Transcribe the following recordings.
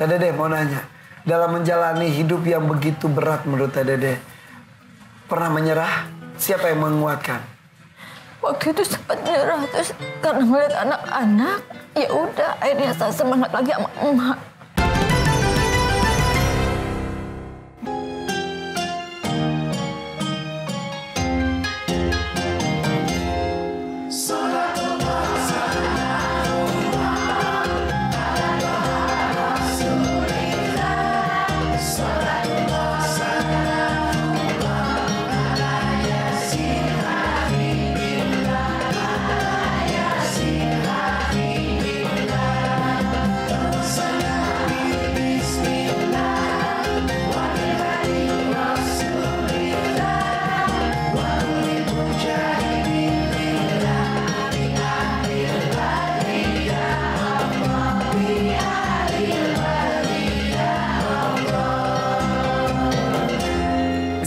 Teh Dede mau nanya, dalam menjalani hidup yang begitu berat menurut Teh Dede, pernah menyerah? Siapa yang menguatkan? Waktu itu sempat nyerah, terus karena melihat anak-anak, ya udah akhirnya saya semangat lagi sama emak.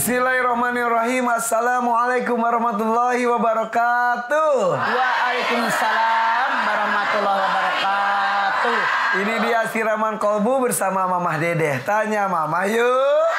Bismillahirrahmanirrahim. Assalamualaikum warahmatullahi wabarakatuh. Waalaikumsalam warahmatullahi wabarakatuh. Ini dia Siraman Kolbu bersama Mamah Dedeh. Tanya Mamah yuk.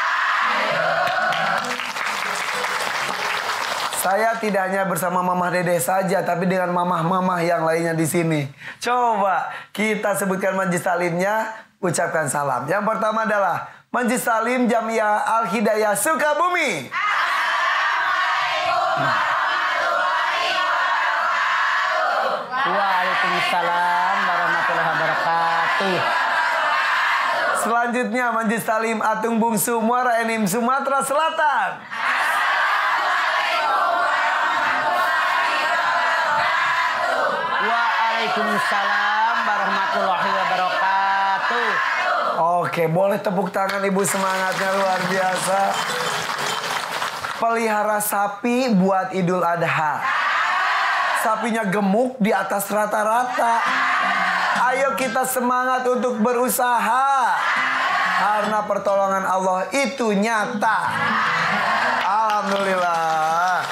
Saya tidak hanya bersama Mamah Dedeh saja, tapi dengan mamah-mamah yang lainnya di sini. Coba kita sebutkan majelis salimnya, ucapkan salam. Yang pertama adalah Majelis Salim Jamiah Al-Hidayah Sukabumi. Assalamualaikum warahmatullahi wabarakatuh. Waalaikumsalam warahmatullahi wabarakatuh. Selanjutnya Majelis Salim Atung Bungsu Muara Enim Sumatera Selatan. Assalamualaikum warahmatullahi wabarakatuh. Waalaikumsalam warahmatullahi wabarakatuh. Oke, boleh tepuk tangan ibu, semangatnya luar biasa. Pelihara sapi buat Idul Adha. Sapinya gemuk di atas rata-rata. Ayo kita semangat untuk berusaha. Karena pertolongan Allah itu nyata. Alhamdulillah.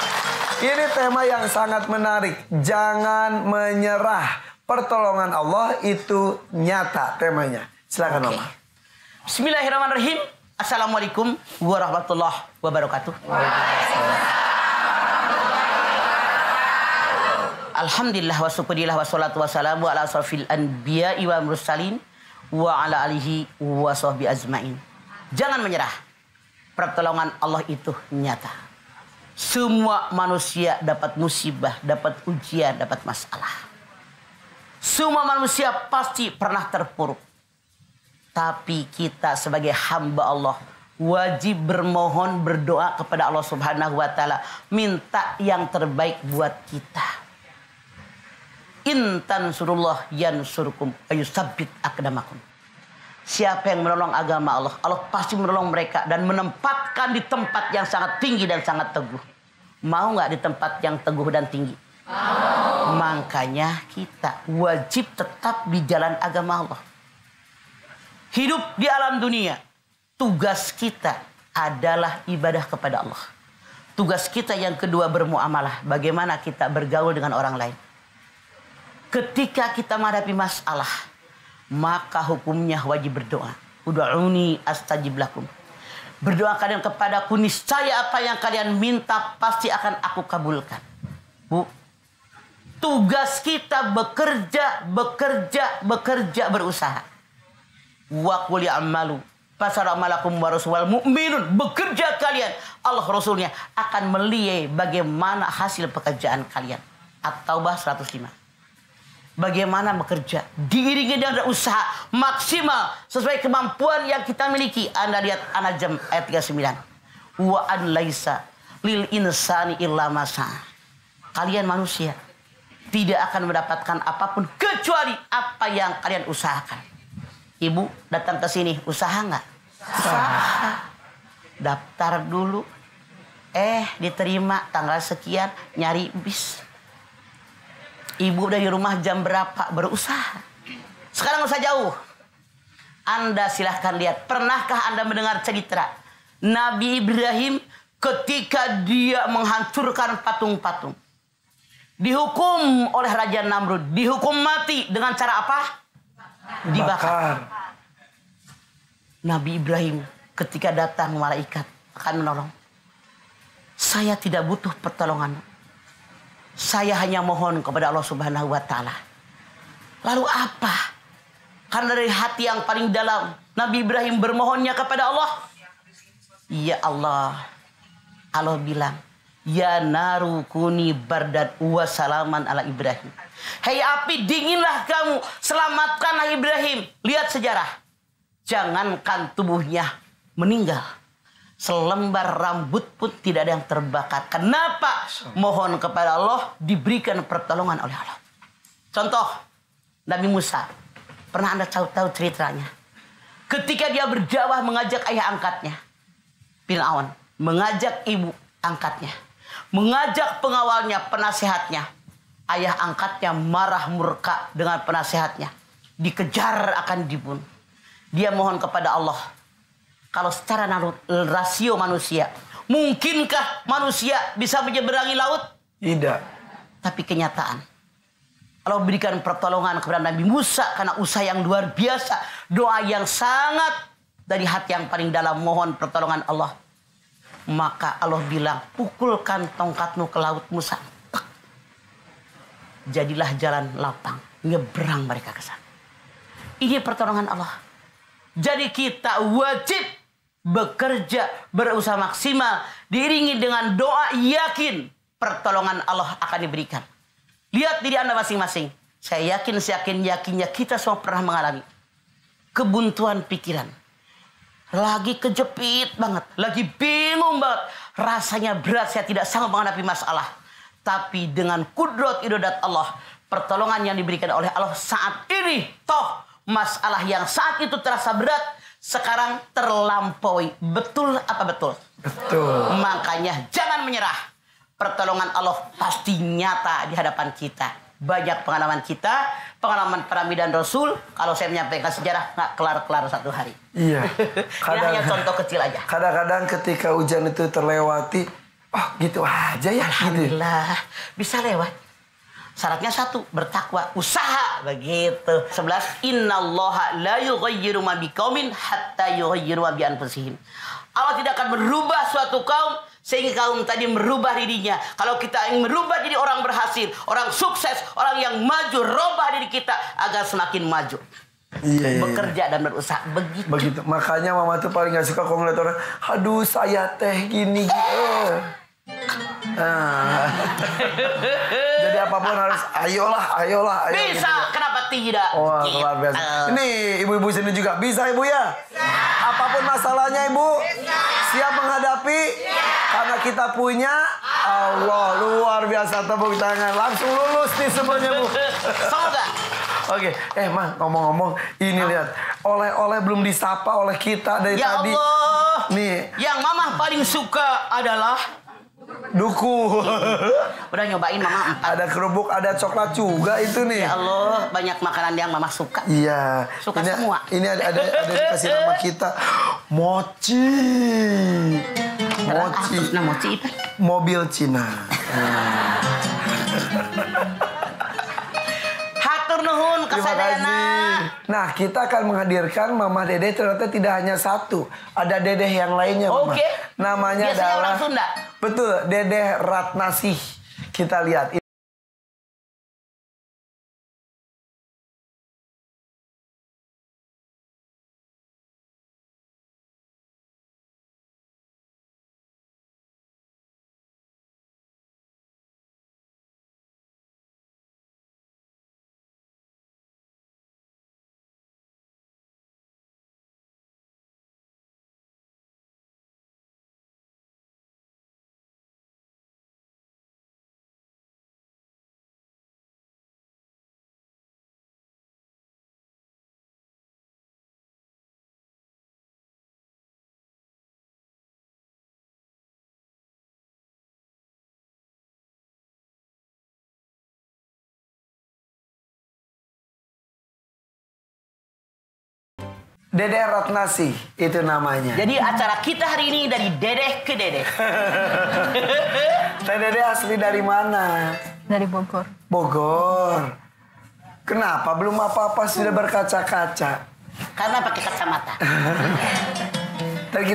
Ini tema yang sangat menarik. Jangan menyerah. Pertolongan Allah itu nyata temanya. Silakan Mama. Bismillahirrahmanirrahim. Assalamualaikum warahmatullahi wabarakatuh. Alhamdulillah wa syukurillah wa salatu wa salamu ala asrafil anbiya'i wa mursalin wa ala alihi wa sahbihi ajmain. Jangan menyerah. Pertolongan Allah itu nyata. Semua manusia dapat musibah, dapat ujian, dapat masalah. Semua manusia pasti pernah terpuruk. Tapi kita sebagai hamba Allah wajib bermohon, berdoa kepada Allah Subhanahu wa taala, minta yang terbaik buat kita. In tansurullah yansurkum ayusabbit aqdamakum. Siapa yang menolong agama Allah, Allah pasti menolong mereka dan menempatkan di tempat yang sangat tinggi dan sangat teguh. Mau nggak di tempat yang teguh dan tinggi? Mau. Makanya kita wajib tetap di jalan agama Allah. Hidup di alam dunia, tugas kita adalah ibadah kepada Allah. Tugas kita yang kedua bermuamalah. Bagaimana kita bergaul dengan orang lain. Ketika kita menghadapi masalah, maka hukumnya wajib berdoa. Ud'uni astajib lakum. Berdoa kalian kepadaku, niscaya apa yang kalian minta pasti akan aku kabulkan. Bu, tugas kita bekerja, berusaha. Wa qul ya'malu fasara malakum wa rasul mu'minun. Bekerja kalian, Allah Rasulnya akan melihat bagaimana hasil pekerjaan kalian. At-Taubah 105. Bagaimana bekerja diiringi dengan usaha maksimal sesuai kemampuan yang kita miliki. Anda lihat An-Najm ayat 39. Wa an laisa lil insani illa ma sa'a. Kalian manusia tidak akan mendapatkan apapun kecuali apa yang kalian usahakan. Ibu datang ke sini, usaha nggak? Usaha. Daftar dulu. Diterima tanggal sekian, nyari bis. Ibu dari rumah jam berapa? Berusaha. Sekarang usah jauh. Anda silahkan lihat. Pernahkah Anda mendengar cerita Nabi Ibrahim ketika dia menghancurkan patung-patung? Dihukum oleh Raja Namrud. Dihukum mati dengan cara apa? Dibakar. Nabi Ibrahim ketika datang malaikat akan menolong. Saya tidak butuh pertolongan. Saya hanya mohon kepada Allah Subhanahu wa Ta'ala. Lalu apa? Karena dari hati yang paling dalam, Nabi Ibrahim bermohonnya kepada Allah. Ya Allah. Allah bilang, ya naru kuni bardan wa salaman ala Ibrahim. Hei api, dinginlah kamu, selamatkanlah Ibrahim. Lihat sejarah. Jangankan tubuhnya meninggal, selembar rambut pun tidak ada yang terbakar. Kenapa? Mohon kepada Allah, diberikan pertolongan oleh Allah. Contoh, Nabi Musa. Pernah Anda tahu ceritanya? Ketika dia berdakwah mengajak ayah angkatnya, Fir'aun, mengajak ibu angkatnya, mengajak pengawalnya, penasehatnya. Ayah angkatnya marah murka dengan penasehatnya. Dikejar akan dibunuh. Dia mohon kepada Allah. Kalau secara rasio manusia, mungkinkah manusia bisa menyeberangi laut? Tidak. Tapi kenyataan, Allah berikan pertolongan kepada Nabi Musa karena usaha yang luar biasa, doa yang sangat dari hati yang paling dalam, mohon pertolongan Allah. Maka Allah bilang, pukulkan tongkatmu ke laut Musa. Jadilah jalan lapang, nyebrang mereka ke sana. Ini pertolongan Allah. Jadi kita wajib bekerja, berusaha maksimal, diiringi dengan doa, yakin pertolongan Allah akan diberikan. Lihat diri Anda masing-masing. Saya yakinnya kita semua pernah mengalami kebuntuan pikiran. Lagi kejepit banget, lagi bingung banget. Rasanya berat, saya tidak sanggup menghadapi masalah. Tapi dengan kudrat irodat Allah, pertolongan yang diberikan oleh Allah saat ini, toh masalah yang saat itu terasa berat, sekarang terlampaui. Betul apa betul? Betul. Makanya jangan menyerah. Pertolongan Allah pasti nyata di hadapan kita. Banyak pengalaman kita, pengalaman para nabi dan rasul. Kalau saya menyampaikan sejarah, nggak kelar-kelar satu hari. Iya. Ini hanya contoh kecil aja. Kadang-kadang ketika hujan itu terlewati, oh gitu aja ya. Alhamdulillah, bisa lewat. Syaratnya satu, bertakwa, usaha, begitu. 11, innallaha la yughayyiru ma biqaumin hatta yughayyiru ma bi anfusihim. Allah tidak akan merubah suatu kaum sehingga kaum tadi merubah dirinya. Kalau kita ingin merubah jadi orang berhasil, orang sukses, orang yang maju, rubah diri kita agar semakin maju. Iya. Bekerja dan berusaha, begitu. Makanya mama tuh paling gak suka kalau ngeliat orang, aduh saya teh gini. Jadi apapun harus ayolah. Ayo, bisa, gitu. Kenapa tidak? Wah, luar biasa. Ini ibu-ibu sini juga bisa ibu ya? Apapun masalahnya ibu, siap menghadapi? Karena kita punya Allah, luar biasa, tepuk tangan. Langsung lulus nih semuanya bu. Semoga. Oke, mah ngomong-ngomong, ini lihat, oleh-oleh belum disapa oleh kita dari Ya tadi. Allah. Nih, Yang mama paling suka adalah duku. udah nyobain mama 4. Ada kerupuk, ada coklat juga itu nih. Ya Allah, banyak makanan yang mama suka. Iya. Suka ini, semua. Ini ada dikasih nama kita mochi. Mochi. Nah, mochi itu Mobil Cina. hatur nuhun Terima kasih. Nah, kita akan menghadirkan Mama Dedeh ternyata tidak hanya satu. Ada Dedeh yang lainnya, Mama. Oke. Namanya Biasanya adalah orang Sunda. Betul, Dedeh Ratnasih. Kita lihat. Dedeh Ratnasih itu namanya. Jadi acara kita hari ini dari Dedeh ke Dedeh. Teh Dedeh asli dari mana? Dari Bogor. Bogor. Kenapa belum apa-apa sudah berkaca-kaca? Karena pakai kacamata.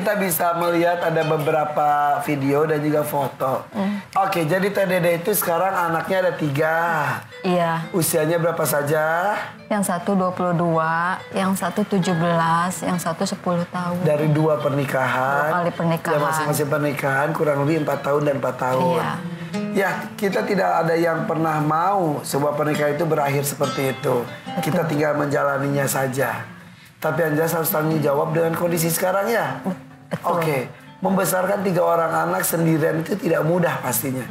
kita bisa melihat ada beberapa video dan juga foto. Oke, jadi Teh Dede itu sekarang anaknya ada 3. Iya. Usianya berapa saja? Yang satu 22, yang satu 17, yang satu 10 tahun. Dari 2 pernikahan. 2 kali pernikahan. Ya, masing-masing pernikahan kurang lebih 4 tahun dan 4 tahun. Iya. Ya, kita tidak ada yang pernah mau sebuah pernikahan itu berakhir seperti itu. Betul. Kita tinggal menjalaninya saja. Tapi yang jelas harus tanggung jawab dengan kondisi sekarang ya. Betul. Oke, membesarkan 3 orang anak sendirian itu tidak mudah pastinya.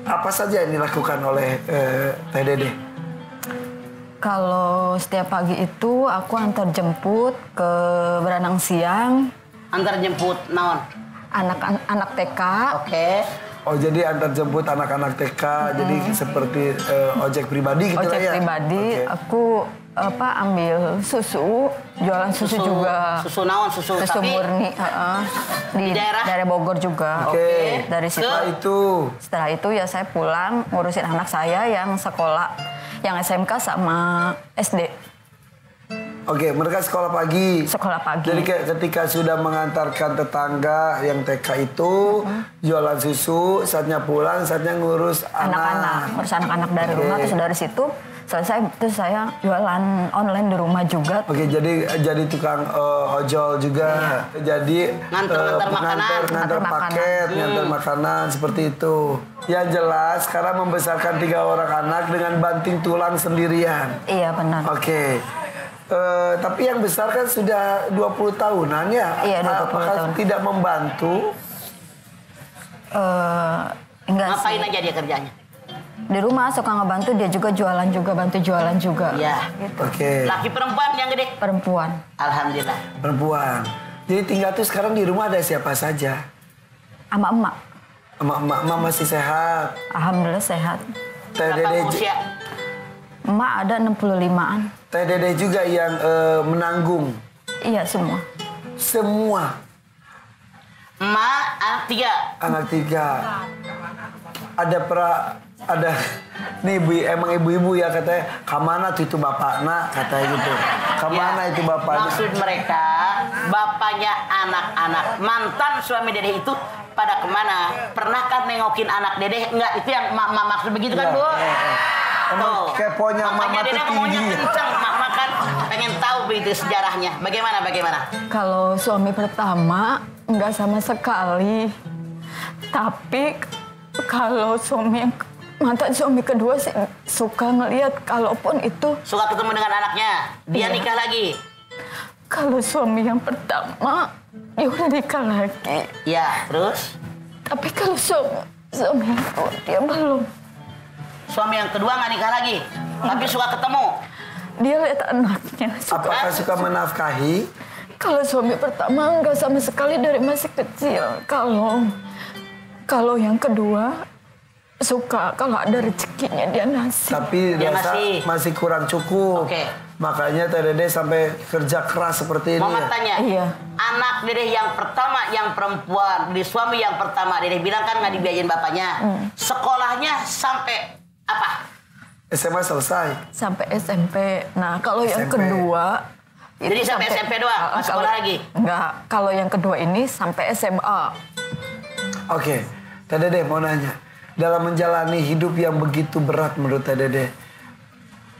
Apa saja yang dilakukan oleh Teh Dede? Kalau setiap pagi itu aku antar jemput ke berenang siang. Antar jemput naon? Anak TK. Oke. Oh, jadi antar jemput anak-anak TK, jadi seperti ojek pribadi gitu lah Ojek ya? pribadi. Oke. Aku ambil susu, jualan susu juga. Susu naon? Susu Susu sapi? murni, di daerah? Bogor juga. Oke. Dari situ. Setelah itu, ya saya pulang ngurusin anak saya yang sekolah, yang SMK sama SD. oke, mereka sekolah pagi. Sekolah pagi. Jadi ketika sudah mengantarkan tetangga yang TK itu, jualan susu, saatnya pulang, saatnya ngurus Anak-anak, ngurus anak-anak dari Oke. rumah, terus dari situ selesai terus saya jualan online di rumah juga. Oke, jadi tukang ojol juga. Jadi Nganter-nganter makanan. nganter paket, nganter makanan seperti itu. Yang jelas sekarang membesarkan 3 orang anak dengan banting tulang sendirian. Iya benar. Oke. Tapi yang besar kan sudah 20 tahunan ya? Iya, 20 Apakah tahun. tidak membantu? Enggak Ngapain sih. aja dia kerjanya? Di rumah suka ngebantu, dia juga jualan juga, bantu jualan juga. Iya. Gitu. Oke. Laki perempuan yang gede? Perempuan. Alhamdulillah. Perempuan. Jadi tinggal tuh sekarang di rumah ada siapa saja? Sama emak. Emak masih sehat. Alhamdulillah sehat. Teh Berapa Dede, usia? Emak ada 65-an. Teh Dede juga yang menanggung Iya semua. semua Emak, anak 3. anak 3. Ada nih emang ibu-ibu ya katanya, kamana tuh itu bapakna katanya gitu. Kamana Ya, itu bapaknya? Maksud mereka, bapaknya anak-anak mantan suami Dede itu pada kemana? Pernahkah nengokin anak Dede? Enggak, itu yang mama maksud begitu kan, Iya, Bu? Emang keponya mama Makanya tuh Dede ngomongnya tinggi. kencang. Mama kan pengen tahu begitu sejarahnya. Bagaimana? Kalau suami pertama enggak sama sekali. Tapi kalau mantan suami kedua sih suka ngelihat, kalaupun itu Suka ketemu dengan anaknya. Dia Iya. nikah lagi. kalau suami yang pertama ya udah nikah lagi. Ya, terus? Tapi kalau suami yang kedua dia belum. Suami yang kedua nggak nikah lagi. Tapi suka ketemu. Dia lihat anaknya. Apakah suka menafkahi? Kalau suami pertama enggak sama sekali dari masih kecil. Kalau yang kedua suka, kalau ada rezekinya dia ngasih. Tapi Dia rasa masih kurang cukup. Oke. Makanya Teh Dede sampai kerja keras seperti ini. Mama Ya? tanya, Iya. anak Dede yang pertama, yang perempuan, di suami yang pertama, Dede bilang kan nggak dibiayain bapaknya. Sekolahnya sampai apa? SMA selesai. Sampai SMP. Nah, kalau yang SMP. kedua Jadi itu sampai SMP doang, nggak sekolah lagi? Enggak. Kalau yang kedua ini sampai SMA. Oke, Teh Dede mau nanya. Dalam menjalani hidup yang begitu berat menurut Teh Dede,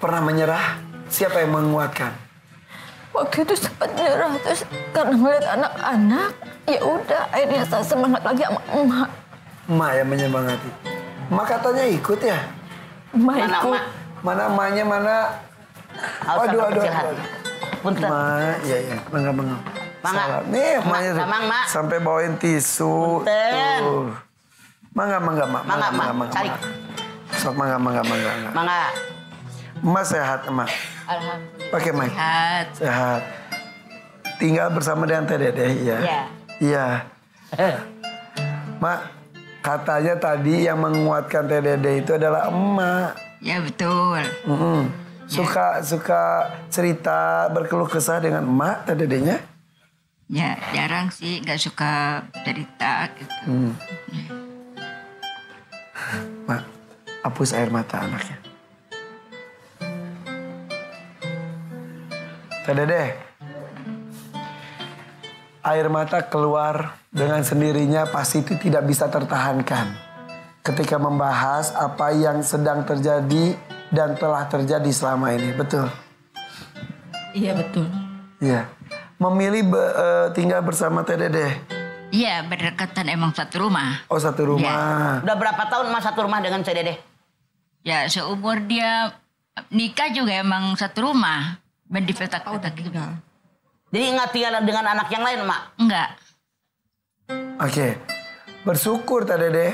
pernah menyerah? Siapa yang menguatkan? Waktu itu sempat nyerah, terus karena ngeliat anak-anak, ya udah akhirnya saya semangat lagi sama emak. Emak yang menyemangati. Emak katanya ikut ya? Emak Mana ikut. emak? Mana emaknya mana? Aduh, kecil hati. Punten. Emak, iya. Mangga. Mangga. Salah. Nih, emaknya tuh. Mamang, Mak. Sampai bawain tisu. Punten. Tuh. Mangga, Mak. Mangga, cari. Sok mangga. Mangga. Emak sehat, Emak. Alhamdulillah. Pakai mic. Sehat. Sehat. Tinggal bersama dengan Teh Dede, iya. Iya. Iya. Mak, katanya tadi yang menguatkan Teh Dede itu adalah emak. Ya betul. Suka cerita berkeluh kesah dengan emak Teh Dedenya? Ya jarang sih, nggak suka cerita gitu. Mak, hapus air mata anaknya. Teh Dede, air mata keluar dengan sendirinya pasti itu tidak bisa tertahankan. Ketika membahas apa yang sedang terjadi dan telah terjadi selama ini. Betul? Iya betul. Iya. Memilih tinggal bersama Teh Dedeh. Iya berdekatan emang satu rumah. Oh, satu rumah. Udah berapa tahun Mas satu rumah dengan Teh Dedeh? Ya seumur dia nikah juga emang satu rumah. Mendipetak-petak gitu. Jadi nggak tinggal dengan anak yang lain, Mak? Enggak. Oke. Bersyukur Teh Dedeh.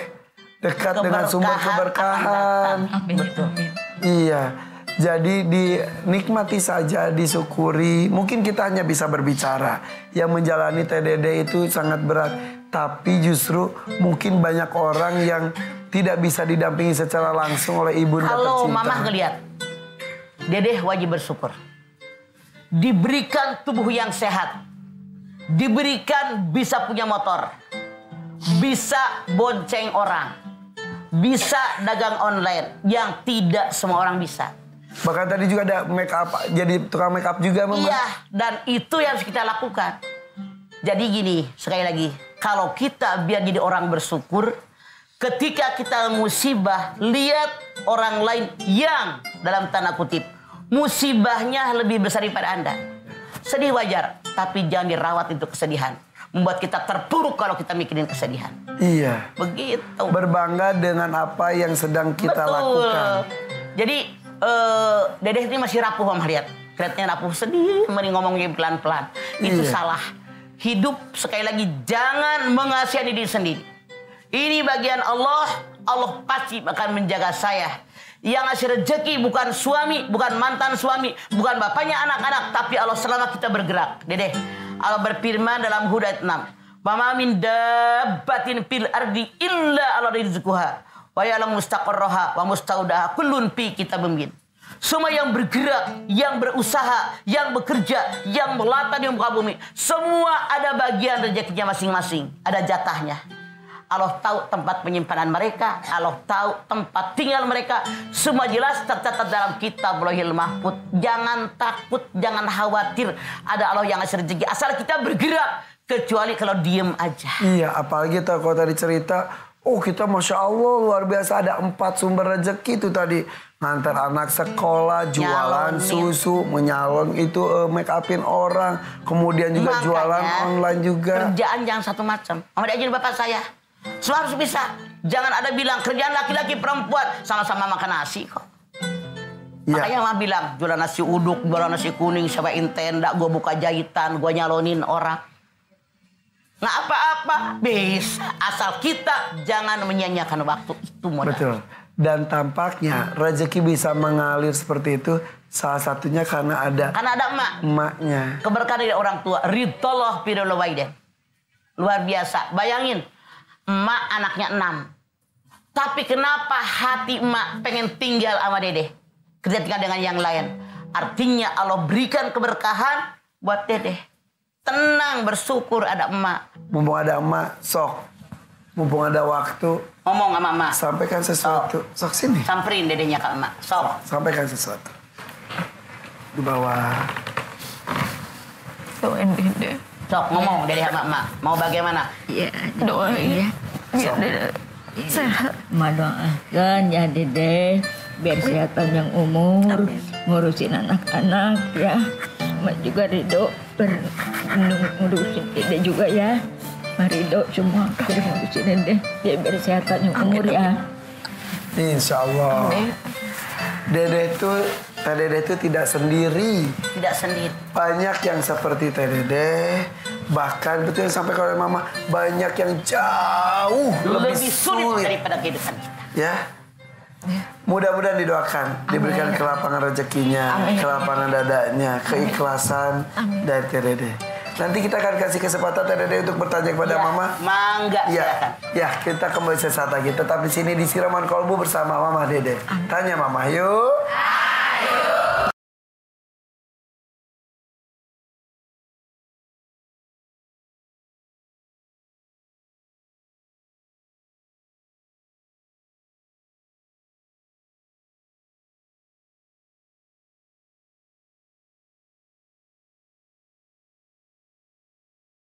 Dekat dengan sumber keberkahan. Amin. Amin. Iya. Jadi dinikmati saja, disyukuri. Mungkin kita hanya bisa berbicara. Yang menjalani Teh Dedeh itu sangat berat. Tapi justru mungkin banyak orang yang tidak bisa didampingi secara langsung oleh ibunda tercinta. Kalau Mama ngeliat, Dedeh wajib bersyukur. Diberikan tubuh yang sehat. Diberikan bisa punya motor. Bisa bonceng orang. Bisa dagang online. Yang tidak semua orang bisa. Bahkan tadi juga ada make up, jadi tukang make up juga Mama. Iya, dan itu yang harus kita lakukan. Jadi gini, sekali lagi. Kalau kita biar jadi orang bersyukur, ketika kita musibah, lihat orang lain yang dalam tanda kutip, musibahnya lebih besar daripada Anda. Sedih wajar, tapi jangan dirawat untuk kesedihan. Membuat kita terpuruk kalau kita mikirin kesedihan. Iya. Begitu. Berbangga dengan apa yang sedang kita lakukan. Jadi Dedeh ini masih rapuh Mama lihat. Kelihatannya rapuh, sedih, mending ngomongnya pelan-pelan. Itu salah. Hidup sekali lagi jangan mengasihani diri sendiri. Ini bagian Allah, Allah pasti akan menjaga saya. Yang ngasih rezeki bukan suami, bukan mantan suami, bukan bapaknya anak-anak, tapi Allah selama kita bergerak. Dedeh, Allah berfirman dalam Hud ayat 6. Wa ma min dabbatin fil ardi illa 'ala rizquha wa ya'lamu mustaqarraha wa mustaudaha kullun fi kitabim mubin. Semua yang bergerak, yang berusaha, yang bekerja, yang melata di muka bumi, semua ada bagian rezekinya masing-masing, ada jatahnya. Allah tahu tempat penyimpanan mereka, Allah tahu tempat tinggal mereka, semua jelas tercatat dalam kitab Lauhil Mahfuz. Jangan takut, jangan khawatir, ada Allah yang ngasih rezeki asal kita bergerak, kecuali kalau diem aja. Iya, apalagi kalau tadi cerita, oh kita Masya Allah luar biasa ada 4 sumber rezeki itu tadi. Ngantar anak sekolah, jualan susu, menyalon itu make upin orang. Kemudian juga makanya, jualan online juga. Kerjaan jangan satu macam. Sama diajarin bapak saya. Semua harus bisa. Jangan ada bilang kerjaan laki-laki perempuan sama-sama makan nasi kok. Ya. Makanya Mama bilang jualan nasi uduk, jualan nasi kuning, sewain tenda, gue buka jahitan, gue nyalonin orang. Nggak apa-apa, bisa. Asal kita jangan menyia-nyiakan waktu, itu modal. Betul. Dan tampaknya rezeki bisa mengalir seperti itu salah satunya karena ada emaknya. Keberkahan dari orang tua. Ridhollah firul walidain. Luar biasa. Bayangin, emak anaknya 6. Tapi kenapa hati emak pengen tinggal sama Dedeh? Ketika dengan yang lain. Artinya Allah berikan keberkahan buat Dedeh. Tenang, bersyukur ada emak. Mumpung ada emak, sok. Mumpung ada waktu, ngomong sama emak. Sampaikan sesuatu. Sok sini. Samperin Dedehnya ke emak. Sok. Sampaikan sesuatu. Di bawah. Doain Dedeh. Sok ngomong Dedeh sama emak. Mau bagaimana? Iya. Doain. Biar Dedeh sehat. Ma doakan ya Dedeh. Biar sehat panjang umur. Ngurusin anak-anak ya. Mak juga ridho ngurusin Dedeh juga ya. Ridho semua udah ngurusin Dedeh. Dia biar sehat panjang umur ya. Insya Allah. Dedeh itu tidak sendiri. Tidak sendiri. Banyak yang seperti Teh Dedeh. Bahkan betul yang sampai oleh Mama. Banyak yang jauh lebih sulit daripada kehidupan kita. Ya. Mudah-mudahan didoakan. Diberikan kelapangan rezekinya. Kelapangan dadanya. Keikhlasan dari Teh Dedeh. Nanti kita akan kasih kesempatan Teh Dedeh untuk bertanya kepada Mama. Mangga. Ya, kita kembali sesaat lagi. Tetap di sini di Siraman Kolbu bersama Mama Dedeh. Tanya Mama, yuk.